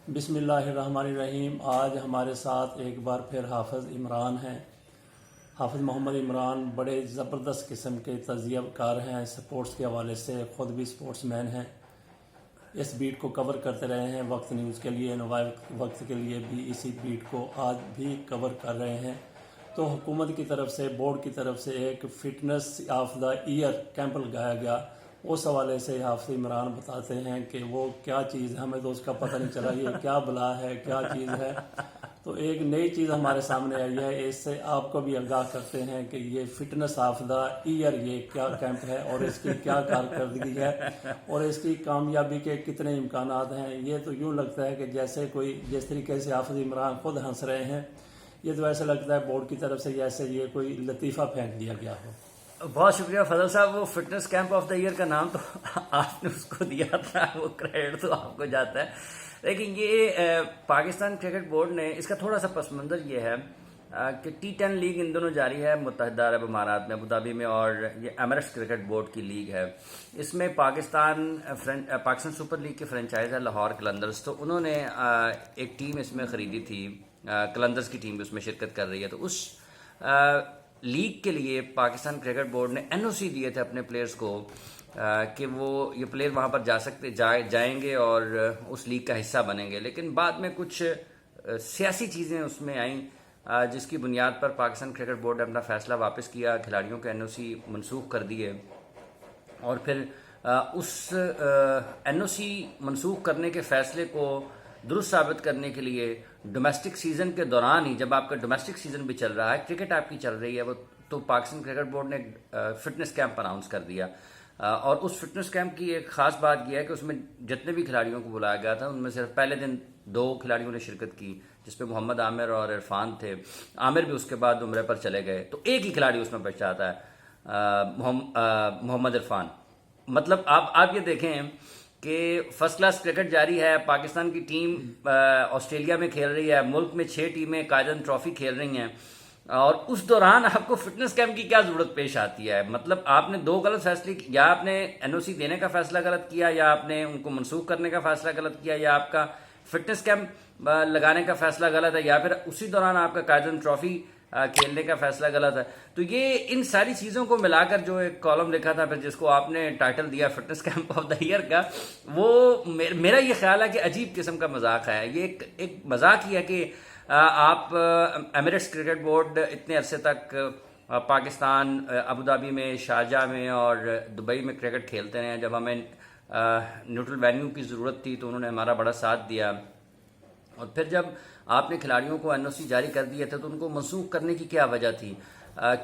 بسم اللہ الرحمن الرحیم۔ آج ہمارے ساتھ ایک بار پھر حافظ عمران ہیں۔ حافظ محمد عمران بڑے زبردست قسم کے تجزیہ کار ہیں، سپورٹس کے حوالے سے خود بھی سپورٹس مین ہیں۔ اس بیٹ کو کور کرتے رہے ہیں وقت نیوز کے لیے، نوائے وقت کے لیے بھی اسی بیٹ کو آج بھی کور کر رہے ہیں۔ تو حکومت کی طرف سے، بورڈ کی طرف سے ایک fitness of the year camp لگایا گیا۔ اس حوالے سے حافظ عمران بتاتے ہیں کہ وہ کیا چیز ہے، ہمیں تو اس کا پتہ نہیں چلا یہ کیا بلا ہے، کیا چیز ہے۔ تو ایک نئی چیز ہمارے سامنے آئی ہے، اس سے آپ کو بھی آگاہ کرتے ہیں کہ یہ فٹنس آف دا ایئر یہ کیا کیمپ ہے اور اس کی کیا کارکردگی ہے اور اس کی کامیابی کے کتنے امکانات ہیں۔ یہ تو یوں لگتا ہے کہ جیسے کوئی جس طریقے سے حافظ عمران خود ہنس رہے ہیں، یہ تو ایسا لگتا ہے بورڈ کی طرف سے جیسے یہ کوئی لطیفہ پھینک دیا گیا ہو۔ بہت شکریہ فضل صاحب۔ وہ fitness camp of the year کا نام تو آپ نے اس کو دیا تھا، وہ کریڈٹ تو آپ کو جاتا ہے، لیکن یہ پاکستان کرکٹ بورڈ نے اس کا تھوڑا سا پس منظر یہ ہے کہ T10 لیگ ان دونوں جاری ہے متحدہ عرب امارات میں، ابوظہبی میں، اور یہ ایمریٹس کرکٹ بورڈ کی لیگ ہے۔ اس میں پاکستان سپر لیگ کی فرنچائز ہے لاہور قلندرز، تو انہوں نے ایک ٹیم اس میں خریدی تھی، قلندرز کی ٹیم بھی اس میں شرکت کر رہی ہے۔ تو اس لیگ کے لیے پاکستان کرکٹ بورڈ نے NOC دیے تھے اپنے پلیئرز کو کہ وہ یہ پلیئر وہاں پر جائیں گے اور اس لیگ کا حصہ بنیں گے، لیکن بعد میں کچھ سیاسی چیزیں اس میں آئیں جس کی بنیاد پر پاکستان کرکٹ بورڈ نے اپنا فیصلہ واپس کیا، کھلاڑیوں کے NOC منسوخ کر دیے، اور پھر اس NOC منسوخ کرنے کے فیصلے کو درست ثابت کرنے کے لیے ڈومیسٹک سیزن کے دوران ہی، جب آپ کا ڈومیسٹک سیزن بھی چل رہا ہے، کرکٹ آپ کی چل رہی ہے، وہ تو پاکستان کرکٹ بورڈ نے فٹنس کیمپ اناؤنس کر دیا۔ اور اس فٹنس کیمپ کی ایک خاص بات یہ ہے کہ اس میں جتنے بھی کھلاڑیوں کو بلایا گیا تھا ان میں صرف پہلے دن 2 کھلاڑیوں نے شرکت کی، جس پہ محمد عامر اور عرفان تھے۔ عامر بھی اس کے بعد عمرے پر چلے گئے، تو ایک ہی کھلاڑی اس میں بچ جاتا ہے، محمد عرفان۔ مطلب آپ یہ دیکھیں کہ فرسٹ کلاس کرکٹ جاری ہے، پاکستان کی ٹیم آسٹریلیا میں کھیل رہی ہے، ملک میں 6 ٹیمیں قائدین ٹرافی کھیل رہی ہیں، اور اس دوران آپ کو فٹنس کیمپ کی کیا ضرورت پیش آتی ہے؟ مطلب آپ نے 2 غلط فیصلے، یا آپ نے NOC دینے کا فیصلہ غلط کیا، یا آپ نے ان کو منسوخ کرنے کا فیصلہ غلط کیا، یا آپ کا فٹنس کیمپ لگانے کا فیصلہ غلط ہے، یا پھر اسی دوران آپ کا قائدین ٹرافی کھیلنے کا فیصلہ غلط ہے۔ تو یہ ان ساری چیزوں کو ملا کر جو ایک کالم لکھا تھا، پھر جس کو آپ نے ٹائٹل دیا fitness camp of the year کا، وہ میرا یہ خیال ہے کہ عجیب قسم کا مذاق ہے۔ یہ ایک مذاق ہی ہے کہ آپ ایمریٹس کرکٹ بورڈ اتنے عرصے تک پاکستان، ابوظہبی میں، شارجہ میں اور دبئی میں کرکٹ کھیلتے رہے ہیں۔ جب ہمیں نیوٹرل وینیو کی ضرورت تھی تو انہوں نے ہمارا بڑا ساتھ دیا، اور پھر جب آپ نے کھلاڑیوں کو NOC جاری کر دیے تھے تو ان کو منسوخ کرنے کی کیا وجہ تھی؟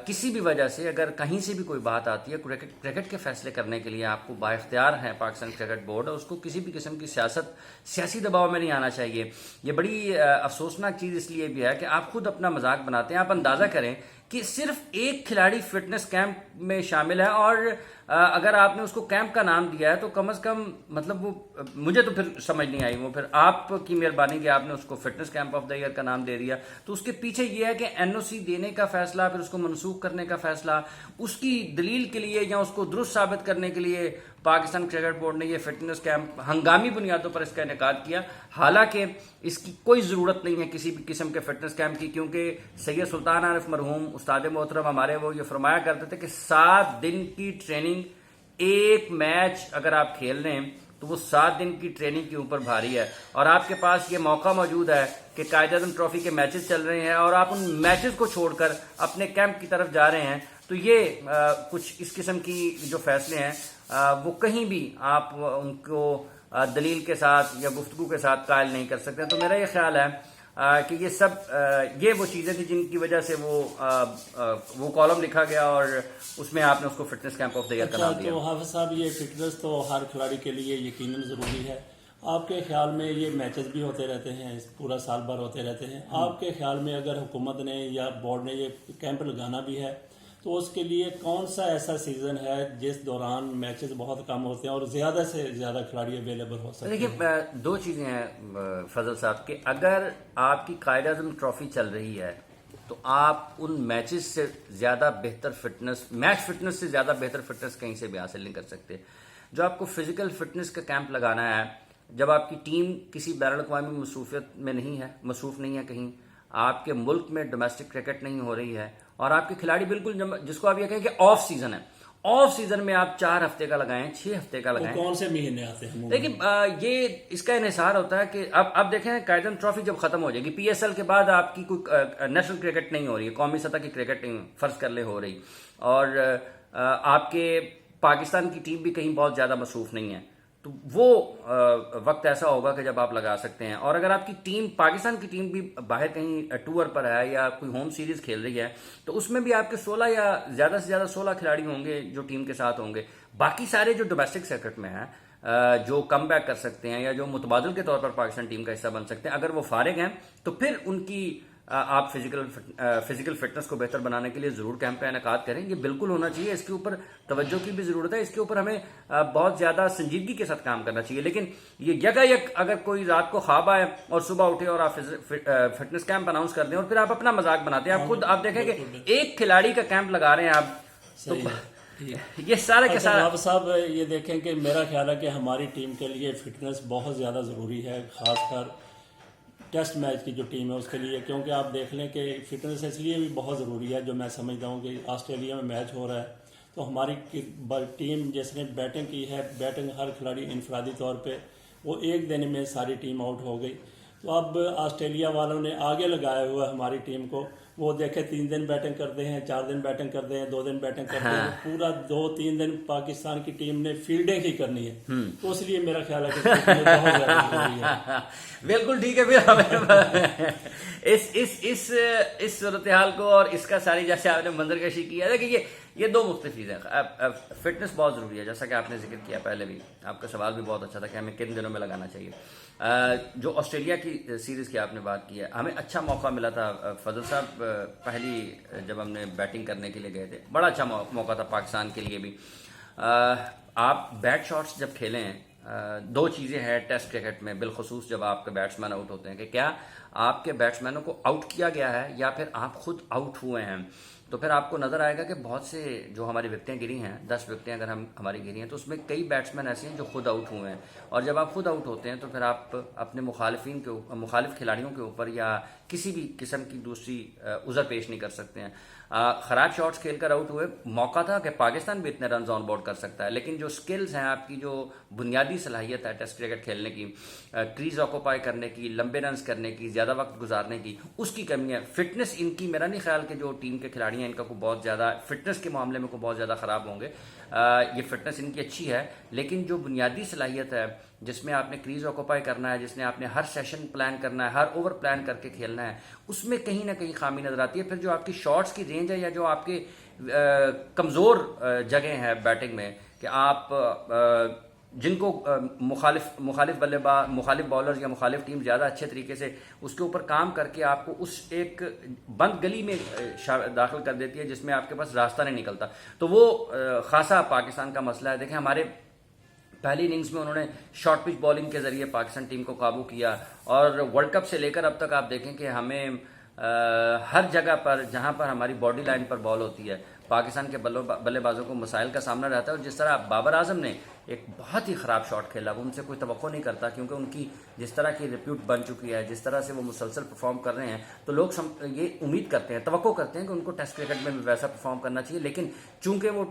کسی بھی وجہ سے اگر کہیں سے بھی کوئی بات آتی ہے کرکٹ کے فیصلے کرنے کے لیے، آپ کو با اختیار ہے پاکستان کرکٹ بورڈ، اور اس کو کسی بھی قسم کی سیاسی دباؤ میں نہیں آنا چاہیے۔ یہ بڑی افسوسناک چیز اس لیے بھی ہے کہ آپ خود اپنا مذاق بناتے ہیں۔ آپ اندازہ کریں کہ صرف ایک کھلاڑی فٹنس کیمپ میں شامل ہے، اور اگر آپ نے اس کو کیمپ کا نام دیا ہے تو کم از کم، مطلب وہ مجھے تو پھر سمجھ نہیں آئی، وہ پھر آپ کی مہربانی کہ آپ نے اس کو fitness camp of the year کا نام دے دیا۔ تو اس کے پیچھے یہ ہے کہ NOC دینے کا فیصلہ، پھر اس کو منسوخ کرنے کا فیصلہ، اس کی دلیل کے لیے یا اس کو درست ثابت کرنے کے لیے پاکستان کرکٹ بورڈ نے یہ فٹنس کیمپ ہنگامی بنیادوں پر اس کا انعقاد کیا، حالانکہ اس کی کوئی ضرورت نہیں ہے کسی بھی قسم کے فٹنس کیمپ کی، کیونکہ سید سلطان عارف مرحوم استاد محترم ہمارے وہ یہ فرمایا کرتے تھے کہ 7 دن کی ٹریننگ، ایک میچ اگر آپ کھیل رہے ہیں تو وہ 7 دن کی ٹریننگ کے اوپر بھاری ہے، اور آپ کے پاس یہ موقع موجود ہے کہ قائد اعظم ٹرافی کے میچز چل رہے ہیں اور آپ ان میچز کو چھوڑ کر اپنے کیمپ کی طرف جا رہے ہیں۔ تو یہ کچھ اس قسم کی جو فیصلے ہیں وہ کہیں بھی آپ ان کو دلیل کے ساتھ یا گفتگو کے ساتھ قائل نہیں کر سکتے۔ تو میرا یہ خیال ہے کہ یہ وہ چیزیں تھیں جن کی وجہ سے وہ کالم لکھا گیا، اور اس میں آپ نے اس کو fitness camp of the year کا نام دیا۔ تو حافظ صاحب، یہ فٹنس تو ہر کھلاڑی کے لیے یقیناً ضروری ہے۔ آپ کے خیال میں یہ میچز بھی ہوتے رہتے ہیں، پورا سال بھر ہوتے رہتے ہیں، آپ کے خیال میں اگر حکومت نے یا بورڈ نے یہ کیمپ لگانا بھی ہے تو اس کے لیے کون سا ایسا سیزن ہے جس دوران میچز بہت کم ہوتے ہیں اور زیادہ سے زیادہ کھلاڑی اویلیبل ہو سکتے ہیں؟ دیکھیے، 2 چیزیں ہیں فضل صاحب، کہ اگر آپ کی قائد اعظم ٹرافی چل رہی ہے تو آپ ان میچز سے زیادہ بہتر میچ فٹنس سے زیادہ بہتر فٹنس کہیں سے بھی حاصل نہیں کر سکتے۔ جو آپ کو فزیکل فٹنس کا کیمپ لگانا ہے جب آپ کی ٹیم کسی بین الاقوامی مصروفیت میں نہیں ہے، مصروف نہیں ہے، کہیں آپ کے ملک میں ڈومیسٹک کرکٹ نہیں ہو رہی ہے، اور آپ کے کھلاڑی بالکل جس کو آپ یہ کہیں کہ آف سیزن ہے، آف سیزن میں آپ 4 ہفتے کا لگائیں، 6 ہفتے کا لگائیں، کون سے مہینے آتے ہیں؟ لیکن یہ اس کا انحصار ہوتا ہے کہ اب دیکھیں قائدین ٹرافی جب ختم ہو جائے گی، پی ایس ایل کے بعد آپ کی کوئی نیشنل کرکٹ نہیں ہو رہی ہے، قومی سطح کی کرکٹ نہیں فرض کر لے ہو رہی، اور آپ کے پاکستان کی ٹیم بھی کہیں بہت زیادہ مصروف نہیں ہے، تو وہ وقت ایسا ہوگا کہ جب آپ لگا سکتے ہیں. اور اگر آپ کی ٹیم، پاکستان کی ٹیم بھی باہر کہیں ٹور پر ہے یا کوئی ہوم سیریز کھیل رہی ہے، تو اس میں بھی آپ کے 16 یا زیادہ سے زیادہ 16 کھلاڑی ہوں گے جو ٹیم کے ساتھ ہوں گے. باقی سارے جو ڈومیسٹک سرکٹ میں ہیں، جو کم بیک کر سکتے ہیں یا جو متبادل کے طور پر پاکستان ٹیم کا حصہ بن سکتے ہیں، اگر وہ فارغ ہیں تو پھر ان کی آپ فزیکل فٹنس کو بہتر بنانے کے لیے ضرور کیمپ کا انعقاد کریں. یہ بالکل ہونا چاہیے، اس کے اوپر توجہ کی بھی ضرورت ہے، اس کے اوپر ہمیں بہت زیادہ سنجیدگی کے ساتھ کام کرنا چاہیے. لیکن یہ یکایک اگر کوئی رات کو خواب آئے اور صبح اٹھے اور آپ فٹنس کیمپ اناؤنس کر دیں اور پھر آپ اپنا مذاق بناتے ہیں، آپ خود آپ دیکھیں کہ ایک کھلاڑی کا کیمپ لگا رہے ہیں آپ، تو یہ سارے کے سارے. آپ صاحب یہ دیکھیں کہ میرا خیال ہے کہ ہماری ٹیم کے لیے فٹنس بہت زیادہ ضروری ہے، خاص کر ٹیسٹ میچ کی جو ٹیم ہے اس کے لیے، کیونکہ آپ دیکھ لیں کہ فٹنس اس لیے بھی بہت ضروری ہے. جو میں سمجھتا ہوں کہ آسٹریلیا میں میچ ہو رہا ہے تو ہماری ٹیم جس نے بیٹنگ کی ہے، بیٹنگ ہر کھلاڑی انفرادی طور پہ وہ ایک دن میں ساری ٹیم آؤٹ ہو گئی. تو اب آسٹریلیا والوں نے آگے لگایا ہوا ہے ہماری ٹیم کو، وہ دیکھیں 3 دن بیٹنگ کرتے ہیں، 4 دن بیٹنگ کرتے ہیں، 2 دن بیٹنگ کرتے ہیں، پورا 2-3 دن پاکستان کی ٹیم نے فیلڈنگ ہی کرنی ہے. تو اس لیے میرا خیال ہے کہ بہت زیادہ ضروری ہے. بالکل ٹھیک ہے. پھر اس صورتحال کو اور اس کا ساری جیسے آپ نے منظر کشی کی ہے کہ یہ 2 مختلف چیزیں ہیں. فٹنس بہت ضروری ہے، جیسا کہ آپ نے ذکر کیا پہلے بھی، آپ کا سوال بھی بہت اچھا تھا کہ ہمیں کن دنوں میں لگانا چاہیے. جو آسٹریلیا کی سیریز کی آپ نے بات کی ہے، ہمیں اچھا موقع ملا تھا فضل صاحب، پہلی جب ہم نے بیٹنگ کرنے کے لیے گئے تھے، بڑا اچھا موقع تھا پاکستان کے لیے بھی. آپ بیٹ شاٹس جب کھیلیں، 2 چیزیں ہیں ٹیسٹ کرکٹ میں، بالخصوص جب آپ کے بیٹسمین آؤٹ ہوتے ہیں، کہ کیا آپ کے بیٹسمینوں کو آؤٹ کیا گیا ہے یا پھر آپ خود آؤٹ ہوئے ہیں. تو پھر آپ کو نظر آئے گا کہ بہت سے جو ہماری وکٹیں گری ہیں، 10 وکٹیں اگر ہماری گری ہیں، تو اس میں کئی بیٹسمین ایسے ہیں جو خود آؤٹ ہوئے ہیں. اور جب آپ خود آؤٹ ہوتے ہیں تو پھر آپ اپنے مخالف کھلاڑیوں کے اوپر یا کسی بھی قسم کی دوسری عذر پیش نہیں کر سکتے ہیں. خراب شاٹس کھیل کر آؤٹ ہوئے، موقع تھا کہ پاکستان بھی اتنے رنز آن بورڈ کر سکتا ہے، لیکن جو سکلز ہیں، آپ کی جو بنیادی صلاحیت ہے ٹیسٹ کرکٹ کھیلنے کی، کریز آکوپائی کرنے کی، لمبے رنز کرنے کی، زیادہ وقت گزارنے کی، اس کی کمی ہے. فٹنس ان کی، میرا نہیں خیال کہ جو ٹیم کے کھلاڑی ہیں ان کا کوئی بہت زیادہ فٹنس کے معاملے میں کوئی بہت زیادہ خراب ہوں گے. یہ فٹنس ان کی اچھی ہے، لیکن جو بنیادی صلاحیت ہے جس میں آپ نے کریز آکوپائی کرنا ہے، جس میں آپ نے ہر سیشن پلان کرنا ہے، ہر اوور پلان کر کے کھیلنا ہے، اس میں کہیں نہ کہیں خامی نظر آتی ہے. پھر جو آپ کی شاٹس کی رینج ہے یا جو آپ کے کمزور جگہیں ہیں بیٹنگ میں، کہ آپ جن کو مخالف بالرز یا مخالف ٹیم زیادہ اچھے طریقے سے اس کے اوپر کام کر کے آپ کو اس ایک بند گلی میں داخل کر دیتی ہے جس میں آپ کے پاس راستہ نہیں نکلتا. تو وہ خاصا پاکستان کا مسئلہ ہے. دیکھیں ہمارے پہلی اننگز میں انہوں نے شارٹ پچ بالنگ کے ذریعے پاکستان ٹیم کو قابو کیا، اور ورلڈ کپ سے لے کر اب تک آپ دیکھیں کہ ہمیں ہر جگہ پر جہاں پر ہماری باڈی لائن پر بال ہوتی ہے، پاکستان کے بلے بازوں کو مسائل کا سامنا رہتا ہے. اور جس طرح بابر اعظم نے ایک بہت ہی خراب شاٹ کھیلا، وہ ان سے کوئی توقع نہیں کرتا، کیونکہ ان کی جس طرح کی ریپیوٹ بن چکی ہے، جس طرح سے وہ مسلسل پرفارم کر رہے ہیں، تو لوگ یہ امید کرتے ہیں، توقع کرتے ہیں کہ ان کو ٹیسٹ کرکٹ میں بھی ویسا پرفارم کرنا چاہیے. لیکن چونکہ وہ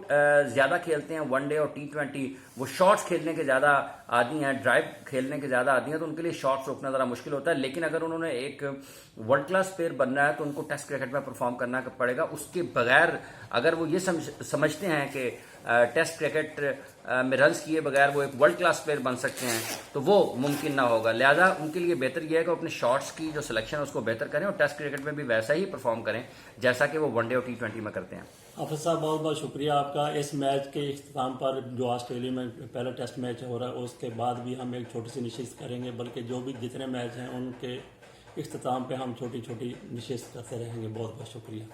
زیادہ کھیلتے ہیں ون ڈے اور T20، وہ شاٹس کھیلنے کے زیادہ عادی ہیں، ڈرائیو کھیلنے کے زیادہ عادی ہیں، تو ان کے لیے شاٹس روکنا ذرا مشکل ہوتا ہے. لیکن اگر انہوں نے ایک ورلڈ کلاس پلیئر بننا ہے تو ان کو ٹیسٹ کرکٹ میں پرفارم کرنا پڑے گا. اس کے بغیر اگر وہ یہ سمجھتے ہیں کہ ٹیسٹ کرکٹ میں رنز کیے بغیر وہ ایک ورلڈ کلاس پلیئر بن سکتے ہیں، تو وہ ممکن نہ ہوگا. لہذا ان کے لیے بہتر یہ ہے کہ وہ اپنے شاٹس کی جو سلیکشن ہے اس کو بہتر کریں اور ٹیسٹ کرکٹ میں بھی ویسا ہی پرفارم کریں جیسا کہ وہ ون ڈے اور T20 میں کرتے ہیں. حافظ صاحب بہت بہت شکریہ آپ کا. اس میچ کے اختتام پر جو آسٹریلیا میں پہلا ٹیسٹ میچ ہو رہا ہے اس کے بعد بھی ہم ایک چھوٹی سی نشست کریں گے، بلکہ جو بھی جتنے میچ ہیں ان کے اختتام پہ ہم چھوٹی چھوٹی نشست کرتے رہیں گے. بہت بہت شکریہ.